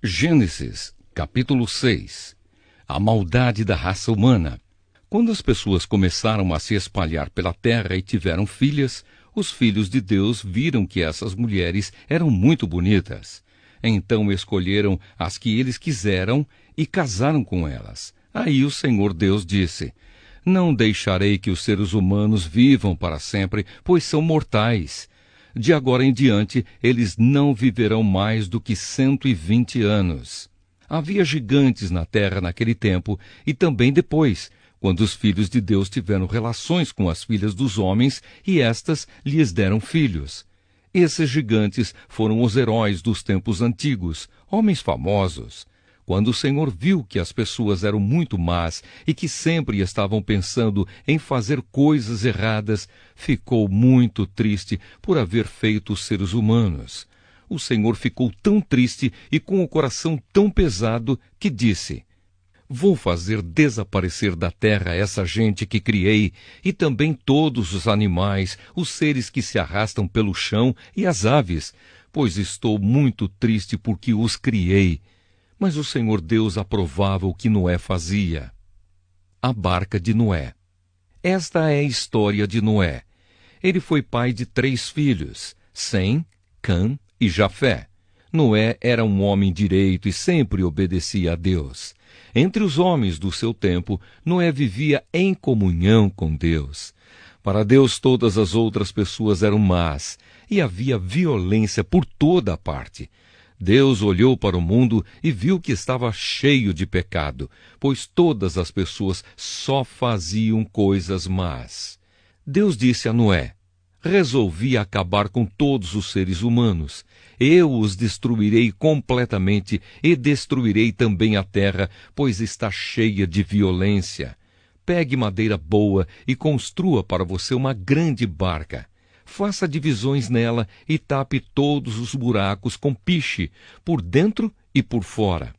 Gênesis, capítulo 6. A maldade da raça humana. Quando as pessoas começaram a se espalhar pela terra e tiveram filhas, os filhos de Deus viram que essas mulheres eram muito bonitas. Então escolheram as que eles quiseram e casaram com elas. Aí o Senhor Deus disse: Não deixarei que os seres humanos vivam para sempre, pois são mortais. De agora em diante, eles não viverão mais do que 120 anos. Havia gigantes na terra naquele tempo e também depois, quando os filhos de Deus tiveram relações com as filhas dos homens e estas lhes deram filhos. Esses gigantes foram os heróis dos tempos antigos, homens famosos. Quando o Senhor viu que as pessoas eram muito más e que sempre estavam pensando em fazer coisas erradas, ficou muito triste por haver feito os seres humanos. O Senhor ficou tão triste e com o coração tão pesado que disse: Vou fazer desaparecer da terra essa gente que criei, e também todos os animais, os seres que se arrastam pelo chão e as aves, pois estou muito triste porque os criei. Mas o Senhor Deus aprovava o que Noé fazia. A barca de Noé. Esta é a história de Noé. Ele foi pai de 3 filhos, Sem, Cã e Jafé. Noé era um homem direito e sempre obedecia a Deus. Entre os homens do seu tempo, Noé vivia em comunhão com Deus. Para Deus todas as outras pessoas eram más, e havia violência por toda a parte. Deus olhou para o mundo e viu que estava cheio de pecado, pois todas as pessoas só faziam coisas más. Deus disse a Noé: Resolvi acabar com todos os seres humanos. Eu os destruirei completamente e destruirei também a terra, pois está cheia de violência. Pegue madeira boa e construa para você uma grande barca. Faça divisões nela e tape todos os buracos com piche, por dentro e por fora.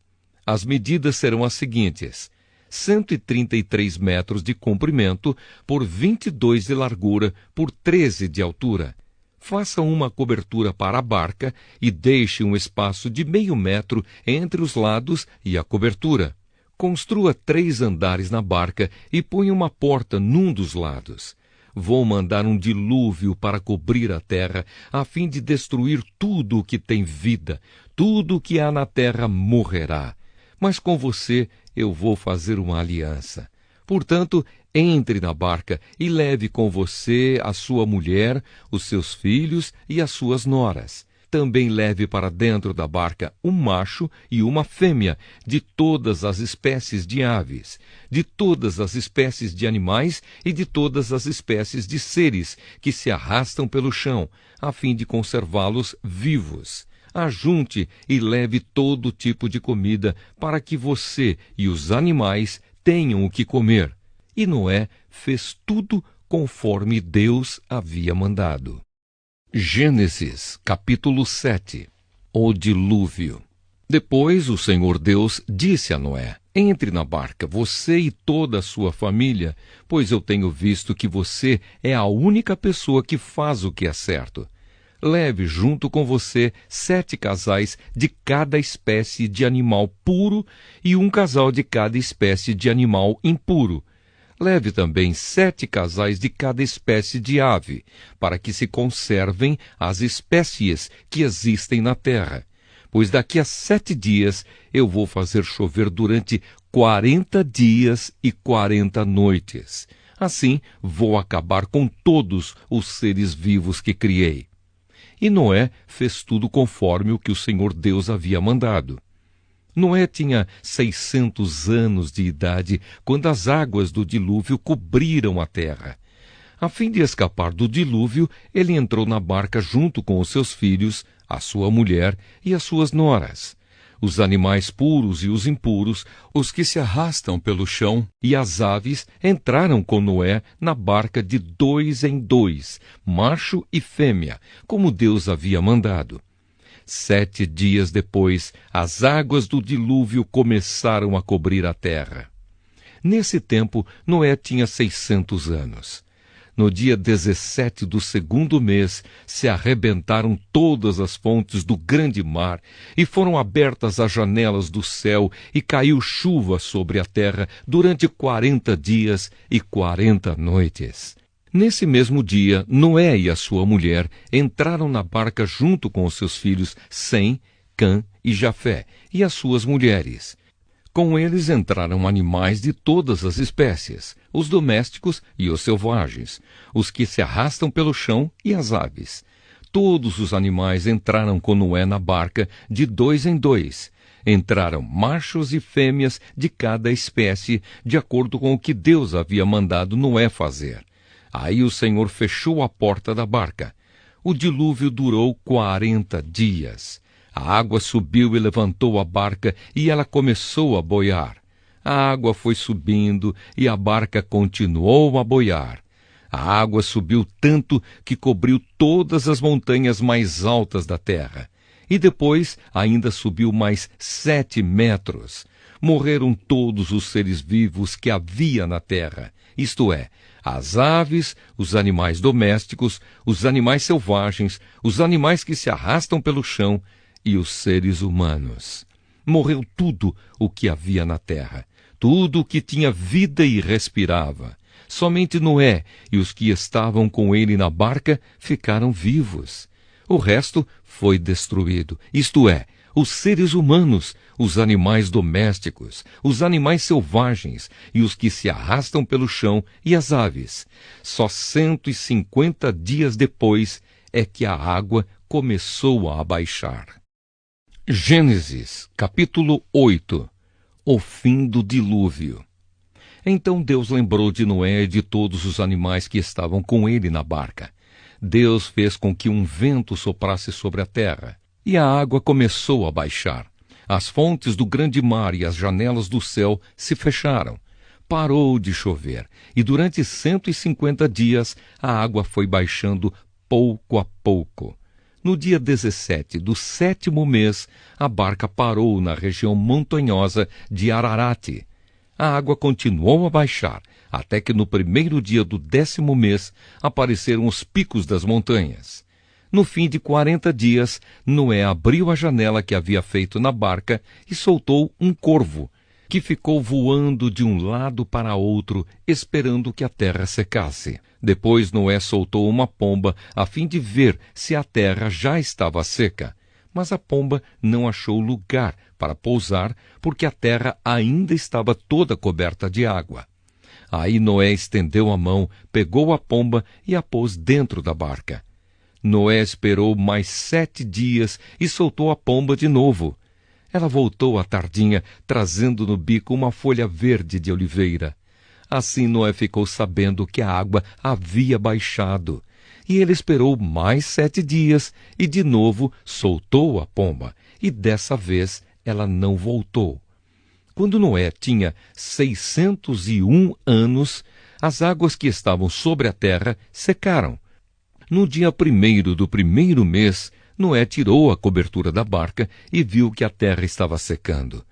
As medidas serão as seguintes: 133 metros de comprimento por 22 de largura por 13 de altura. Faça uma cobertura para a barca e deixe um espaço de meio metro entre os lados e a cobertura. Construa 3 andares na barca e ponha uma porta num dos lados. Vou mandar um dilúvio para cobrir a terra, a fim de destruir tudo o que tem vida. Tudo o que há na terra morrerá. Mas com você eu vou fazer uma aliança. Portanto, entre na barca e leve com você a sua mulher, os seus filhos e as suas noras. Também leve para dentro da barca um macho e uma fêmea de todas as espécies de aves, de todas as espécies de animais e de todas as espécies de seres que se arrastam pelo chão, a fim de conservá-los vivos. Ajunte e leve todo tipo de comida para que você e os animais tenham o que comer. E Noé fez tudo conforme Deus havia mandado. Gênesis, capítulo 7. O dilúvio. Depois o Senhor Deus disse a Noé: Entre na barca, você e toda a sua família, pois eu tenho visto que você é a única pessoa que faz o que é certo. Leve junto com você 7 casais de cada espécie de animal puro e um casal de cada espécie de animal impuro. Leve também 7 casais de cada espécie de ave, para que se conservem as espécies que existem na terra. Pois daqui a 7 dias eu vou fazer chover durante 40 dias e 40 noites. Assim vou acabar com todos os seres vivos que criei. E Noé fez tudo conforme o que o Senhor Deus havia mandado. Noé tinha 600 anos de idade quando as águas do dilúvio cobriram a terra. A fim de escapar do dilúvio, ele entrou na barca junto com os seus filhos, a sua mulher e as suas noras. Os animais puros e os impuros, os que se arrastam pelo chão, e as aves entraram com Noé na barca de 2 em 2, macho e fêmea, como Deus havia mandado. 7 dias depois, as águas do dilúvio começaram a cobrir a terra. Nesse tempo, Noé tinha 600 anos. No dia 17 do segundo mês, se arrebentaram todas as fontes do grande mar, e foram abertas as janelas do céu, e caiu chuva sobre a terra durante 40 dias e 40 noites. Nesse mesmo dia, Noé e a sua mulher entraram na barca junto com os seus filhos Sem, Cã e Jafé, e as suas mulheres. Com eles entraram animais de todas as espécies, os domésticos e os selvagens, os que se arrastam pelo chão e as aves. Todos os animais entraram com Noé na barca de 2 em 2. Entraram machos e fêmeas de cada espécie, de acordo com o que Deus havia mandado Noé fazer. Aí o Senhor fechou a porta da barca. O dilúvio durou 40 dias. A água subiu e levantou a barca, e ela começou a boiar. A água foi subindo, e a barca continuou a boiar. A água subiu tanto que cobriu todas as montanhas mais altas da terra. E depois ainda subiu mais 7 metros. Morreram todos os seres vivos que havia na terra, isto é, as aves, os animais domésticos, os animais selvagens, os animais que se arrastam pelo chão, e os seres humanos. Morreu tudo o que havia na terra, tudo o que tinha vida e respirava. Somente Noé e os que estavam com ele na barca ficaram vivos. O resto foi destruído, isto é, os seres humanos, os animais domésticos, os animais selvagens e os que se arrastam pelo chão e as aves. Só 150 dias depois é que a água começou a abaixar. Gênesis, capítulo 8. O fim do dilúvio. Então Deus lembrou de Noé e de todos os animais que estavam com ele na barca. Deus fez com que um vento soprasse sobre a terra, e a água começou a baixar. As fontes do grande mar e as janelas do céu se fecharam. Parou de chover, e durante 150 dias a água foi baixando pouco a pouco. No dia 17 do 7º mês, a barca parou na região montanhosa de Ararate. A água continuou a baixar, até que no primeiro dia do 10º mês apareceram os picos das montanhas. No fim de 40 dias, Noé abriu a janela que havia feito na barca e soltou um corvo, que ficou voando de um lado para outro, esperando que a terra secasse. Depois Noé soltou uma pomba, a fim de ver se a terra já estava seca. Mas a pomba não achou lugar para pousar, porque a terra ainda estava toda coberta de água. Aí Noé estendeu a mão, pegou a pomba e a pôs dentro da barca. Noé esperou mais 7 dias e soltou a pomba de novo. Ela voltou à tardinha, trazendo no bico uma folha verde de oliveira. Assim Noé ficou sabendo que a água havia baixado. E ele esperou mais 7 dias e de novo soltou a pomba. E dessa vez ela não voltou. Quando Noé tinha 601 anos, as águas que estavam sobre a terra secaram. No dia 1º do 1º mês, Noé tirou a cobertura da barca e viu que a terra estava secando.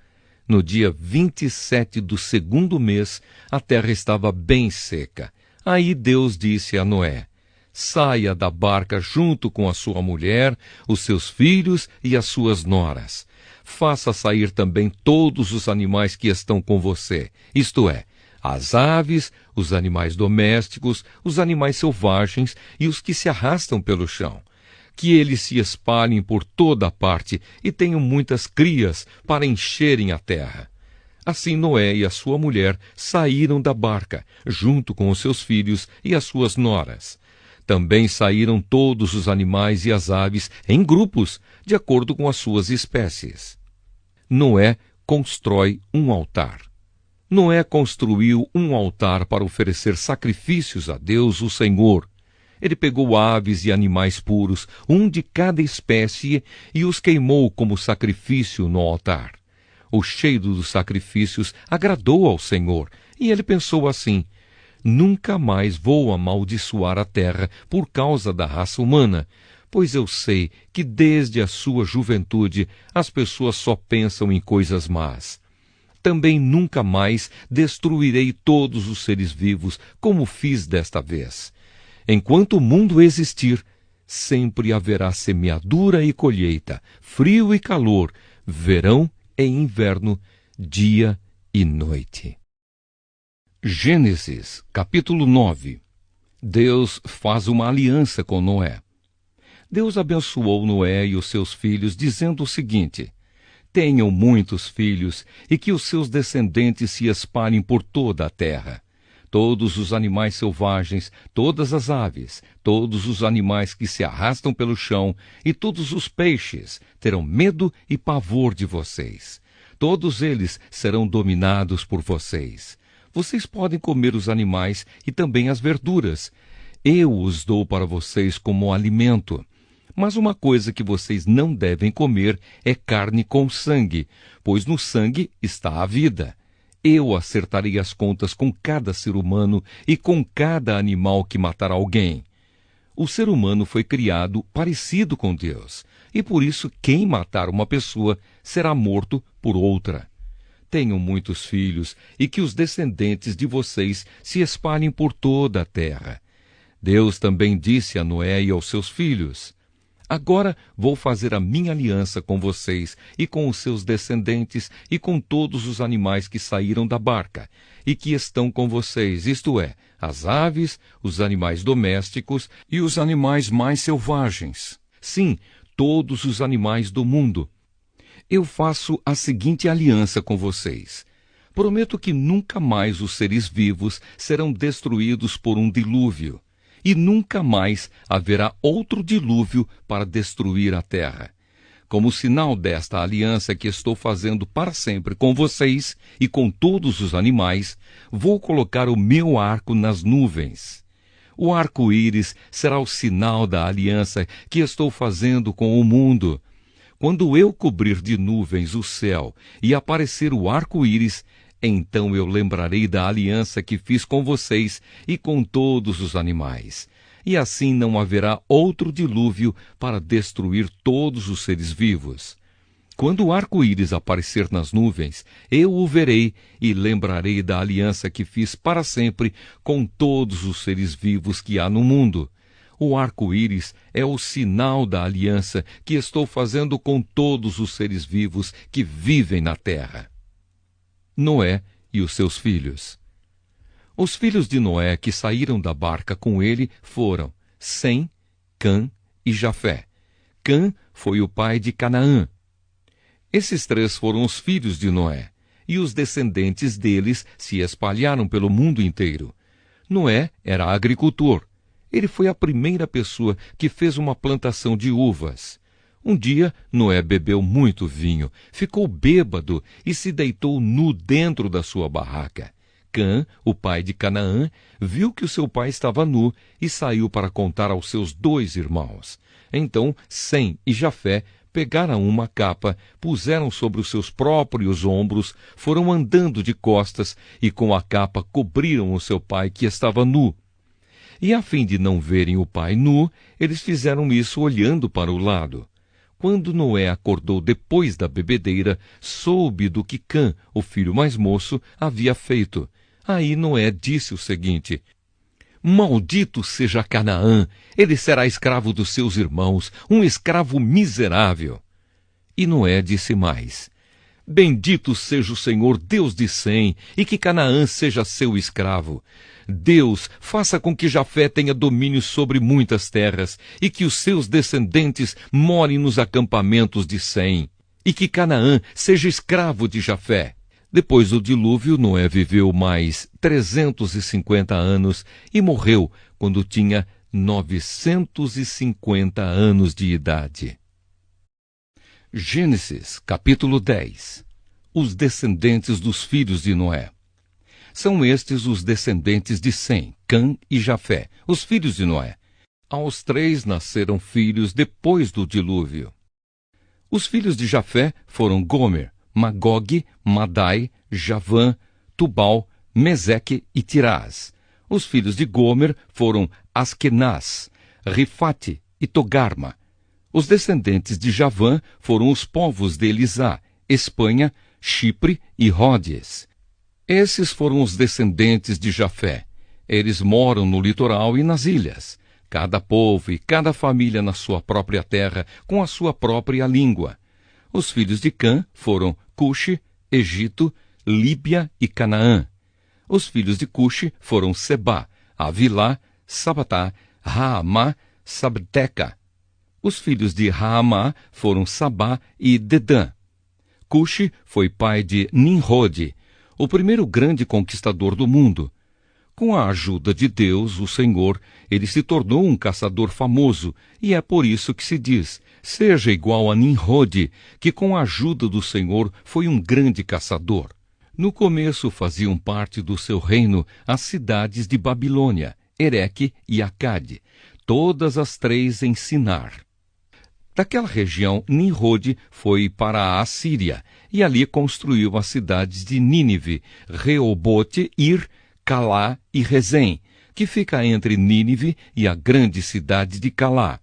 No dia 27 do 2º mês, a terra estava bem seca. Aí Deus disse a Noé: saia da barca junto com a sua mulher, os seus filhos e as suas noras. Faça sair também todos os animais que estão com você, isto é, as aves, os animais domésticos, os animais selvagens e os que se arrastam pelo chão. Que eles se espalhem por toda a parte e tenham muitas crias para encherem a terra. Assim Noé e a sua mulher saíram da barca, junto com os seus filhos e as suas noras. Também saíram todos os animais e as aves em grupos, de acordo com as suas espécies. Noé constrói um altar. Noé construiu um altar para oferecer sacrifícios a Deus, o Senhor. Ele pegou aves e animais puros, um de cada espécie, e os queimou como sacrifício no altar. O cheiro dos sacrifícios agradou ao Senhor, e ele pensou assim: nunca mais vou amaldiçoar a terra por causa da raça humana, pois eu sei que desde a sua juventude as pessoas só pensam em coisas más. Também nunca mais destruirei todos os seres vivos, como fiz desta vez. Enquanto o mundo existir, sempre haverá semeadura e colheita, frio e calor, verão e inverno, dia e noite. Gênesis, capítulo 9. Deus faz uma aliança com Noé. Deus abençoou Noé e os seus filhos, dizendo o seguinte: tenham muitos filhos e que os seus descendentes se espalhem por toda a terra. Todos os animais selvagens, todas as aves, todos os animais que se arrastam pelo chão e todos os peixes terão medo e pavor de vocês. Todos eles serão dominados por vocês. Vocês podem comer os animais e também as verduras. Eu os dou para vocês como alimento. Mas uma coisa que vocês não devem comer é carne com sangue, pois no sangue está a vida. Eu acertarei as contas com cada ser humano e com cada animal que matar alguém. O ser humano foi criado parecido com Deus, e por isso quem matar uma pessoa será morto por outra. Tenham muitos filhos e que os descendentes de vocês se espalhem por toda a terra. Deus também disse a Noé e aos seus filhos: agora vou fazer a minha aliança com vocês e com os seus descendentes e com todos os animais que saíram da barca e que estão com vocês, isto é, as aves, os animais domésticos e os animais mais selvagens. Sim, todos os animais do mundo. Eu faço a seguinte aliança com vocês. Prometo que nunca mais os seres vivos serão destruídos por um dilúvio. E nunca mais haverá outro dilúvio para destruir a terra. Como sinal desta aliança que estou fazendo para sempre com vocês e com todos os animais, vou colocar o meu arco nas nuvens. O arco-íris será o sinal da aliança que estou fazendo com o mundo. Quando eu cobrir de nuvens o céu e aparecer o arco-íris, então eu lembrarei da aliança que fiz com vocês e com todos os animais. E assim não haverá outro dilúvio para destruir todos os seres vivos. Quando o arco-íris aparecer nas nuvens, eu o verei e lembrarei da aliança que fiz para sempre com todos os seres vivos que há no mundo. O arco-íris é o sinal da aliança que estou fazendo com todos os seres vivos que vivem na terra. Noé e os seus filhos. Os filhos de Noé que saíram da barca com ele foram Sem, Cã e Jafé. Cã foi o pai de Canaã. Esses três foram os filhos de Noé, e os descendentes deles se espalharam pelo mundo inteiro. Noé era agricultor. Ele foi a primeira pessoa que fez uma plantação de uvas. Um dia, Noé bebeu muito vinho, ficou bêbado e se deitou nu dentro da sua barraca. Cã, o pai de Canaã, viu que o seu pai estava nu e saiu para contar aos seus 2 irmãos. Então, Sem e Jafé pegaram uma capa, puseram sobre os seus próprios ombros, foram andando de costas e com a capa cobriram o seu pai que estava nu. E a fim de não verem o pai nu, eles fizeram isso olhando para o lado. Quando Noé acordou depois da bebedeira, soube do que Cã, o filho mais moço, havia feito. Aí Noé disse o seguinte: maldito seja Canaã, ele será escravo dos seus irmãos, um escravo miserável. E Noé disse mais: bendito seja o Senhor Deus de Sem, e que Canaã seja seu escravo. Deus faça com que Jafé tenha domínio sobre muitas terras, e que os seus descendentes morem nos acampamentos de Sem, e que Canaã seja escravo de Jafé. Depois do dilúvio, Noé viveu mais 350 anos e morreu quando tinha 950 anos de idade. Gênesis, capítulo 10. Os descendentes dos filhos de Noé. São estes os descendentes de Sem, Cã e Jafé, os filhos de Noé. Aos 3 nasceram filhos depois do dilúvio. Os filhos de Jafé foram Gomer, Magog, Madai, Javã, Tubal, Meseque e Tirás. Os filhos de Gomer foram Askenaz, Rifate e Togarma. Os descendentes de Javã foram os povos de Elisá, Espanha, Chipre e Rhodes. Esses foram os descendentes de Jafé. Eles moram no litoral e nas ilhas, cada povo e cada família na sua própria terra, com a sua própria língua. Os filhos de Cã foram Cuxi, Egito, Líbia e Canaã. Os filhos de Cuxi foram Sebá, Avilá, Sabatá, Raamá, Sabteca. Os filhos de Raamá foram Sabá e Dedã. Cuxi foi pai de Nimrode, o primeiro grande conquistador do mundo. Com a ajuda de Deus, o Senhor, ele se tornou um caçador famoso, e é por isso que se diz, seja igual a Nimrode, que com a ajuda do Senhor foi um grande caçador. No começo faziam parte do seu reino as cidades de Babilônia, Ereque e Acade, todas as três em Sinar. Daquela região, Nimrode foi para a Assíria, e ali construiu as cidades de Nínive, Reobote, Ir, Calá e Rezém, que fica entre Nínive e a grande cidade de Calá.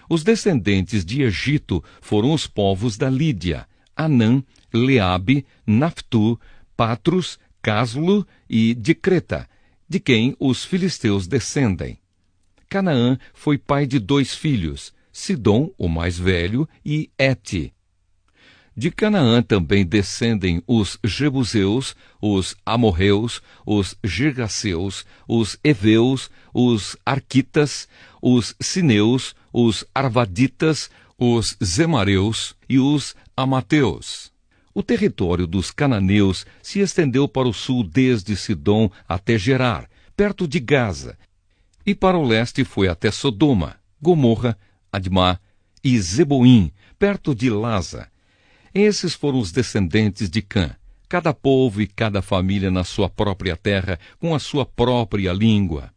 Os descendentes de Egito foram os povos da Lídia, Anã, Leabe, Naftu, Patros, Caslu e de Creta, de quem os filisteus descendem. Canaã foi pai de 2 filhos, Sidom, o mais velho, e Ete. De Canaã também descendem os Jebuseus, os Amorreus, os Girgaceus, os Eveus, os Arquitas, os Sineus, os Arvaditas, os Zemareus e os Amateus. O território dos cananeus se estendeu para o sul desde Sidom até Gerar, perto de Gaza, e para o leste foi até Sodoma, Gomorra, Admá e Zeboim, perto de Laza. Esses foram os descendentes de Cã, cada povo e cada família na sua própria terra, com a sua própria língua.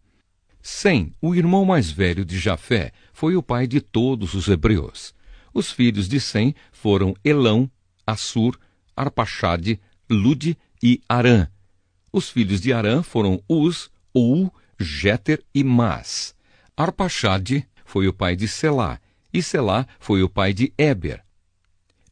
Sem, o irmão mais velho de Jafé, foi o pai de todos os hebreus. Os filhos de Sem foram Elão, Assur, Arpaxade, Lude e Arã. Os filhos de Arã foram Uz, Ul, Jéter e Mas. Arpaxade foi o pai de Selá, e Selá foi o pai de Éber.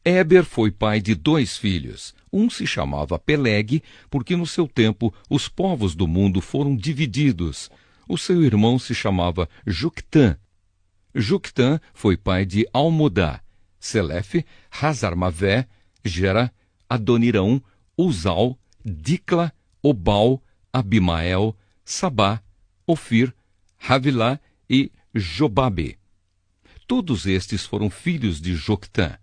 Éber foi pai de 2 filhos. Um se chamava Peleg, porque no seu tempo os povos do mundo foram divididos. O seu irmão se chamava Juctã. Juctã foi pai de Almodá, Selefe, Hazarmavé, Gera, Adonirão, Uzal, Dicla, Obal, Abimael, Sabá, Ofir, Havilá e Jobabe. Todos estes foram filhos de Joctã.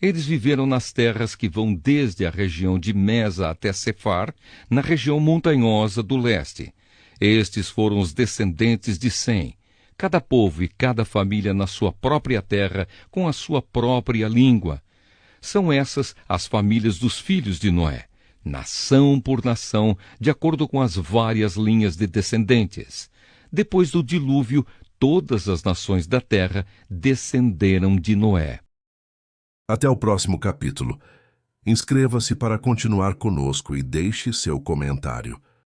Eles viveram nas terras que vão desde a região de Mesa até Sefar, na região montanhosa do leste. Estes foram os descendentes de Sem, cada povo e cada família na sua própria terra, com a sua própria língua. São essas as famílias dos filhos de Noé, nação por nação, de acordo com as várias linhas de descendentes. Depois do dilúvio, todas as nações da terra descenderam de Noé. Até o próximo capítulo. Inscreva-se para continuar conosco e deixe seu comentário.